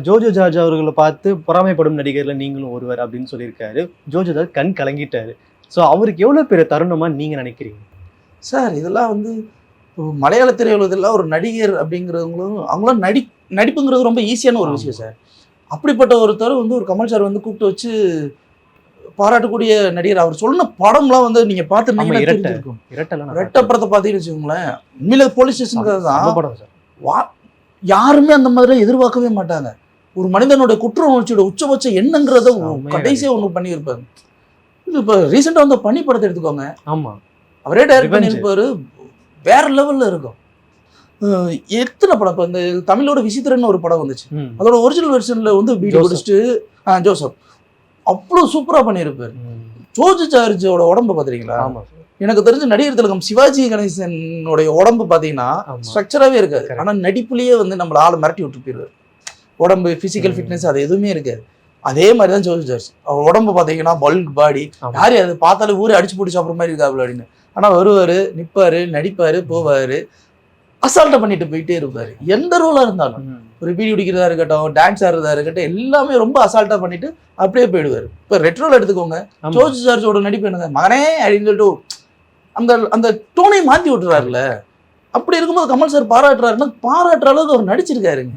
ஜோஜோ George அவர்களை பார்த்து பொறாமைப்படும் நடிகர்ல நீங்களும் ஒருவர் அப்படின்னு சொல்லியிருக்காரு. ஜோஜோ ஜார்ஜ் கண் கலங்கிட்டாரு. ஸோ அவருக்கு எவ்வளவு பெரிய தருணமா நீங்க நினைக்கிறீங்க? சார் இதெல்லாம் மலையாள திரையுலகத்தில் ஒரு நடிகர் அப்படிங்கிறவங்களும் அவங்களாம் நடிப்புங்கிறது ரொம்ப ஈஸியான ஒரு விஷயம் சார். அப்படிப்பட்ட ஒருத்தர் ஒரு கமல் சார் கூப்பிட்டு வச்சு பாராட்டக்கூடிய நடிகர். அவர் சொன்ன படம்லாம் நீங்க பார்த்துருந்தீங்கன்னா தெரிஞ்சிருக்கும். ரெட்டை படத்தை பார்த்தீங்கன்னு வச்சுக்கோங்களேன், உண்மையில போலீஸ் ஸ்டேஷனுக்காக தான் யாருமே அந்த மாதிரி எதிர்பார்க்கவே மாட்டாங்க. ஒரு மனிதனுடைய குற்ற உணர்ச்சியோட உச்சபட்ச என்னங்கிறத கடைசியா ஒண்ணு பண்ணியிருப்பாரு. இப்ப ரீசெண்டா பனி படத்தை எடுத்துக்கோங்க. ஆமா, அவரே டைரக்ட் பண்ணியிருப்பாரு. வேற லெவல்ல இருக்கும். எத்தனை படம் இப்போ இந்த தமிழோட விசித்திரன்னு ஒரு படம் வந்துச்சு. அதோட ஒரிஜினல் வெர்ஷன்ல பீடி குடிச்சிட்டு ஜோசப் அவ்வளோ சூப்பரா பண்ணியிருப்பாரு. ஜோஜோ ஜார்ஜோட உடம்பு பாத்தீங்களா? எனக்கு தெரிஞ்ச நடிகர் திலகம் சிவாஜி கணேசனுடைய உடம்பு பாத்தீங்கன்னா ஸ்ட்ரக்சராகவே இருக்காது. ஆனா நடிப்புலயே நம்மள ஆளை மிரட்டி விட்டு போயிருவாரு. உடம்பு பிசிக்கல் ஃபிட்னஸ் அது எதுவுமே இருக்காது. அதே மாதிரி தான் ஜோஜோ ஜார்ஜ். அவர் உடம்பு பாத்தீங்கன்னா பல்க் பாடி, யாரு அது பார்த்தாலும் ஊரே அடிச்சு போட்டு சாப்பிட்ற மாதிரி இருக்காப்ல அப்படின்னு. ஆனா வருவாரு, நிப்பாரு, நடிப்பாரு, போவாரு, அசால்ட்டா பண்ணிட்டு போயிட்டே இருப்பாரு. எந்த ரோலா இருந்தாலும் ஒரு பீடி குடிக்கிறதா இருக்கட்டும், டான்ஸ் ஆடுறதா இருக்கட்டும், எல்லாமே ரொம்ப அசால்ட்டா பண்ணிட்டு அப்படியே போயிடுவாரு. இப்ப ரெட்ரோல எடுத்துக்கோங்க, ஜோஜோ ஜார்ஜோட நடிப்பு என்னங்க மகனே அப்படின்னு சொல்லிட்டு அந்த அந்த டோனை மாத்தி விட்டுறாருல. அப்படி இருக்கும்போது கமல் சார் பாராட்டுறாருன்னா பாராட்டுற அளவுக்கு அவர் நடிச்சிருக்காருங்க.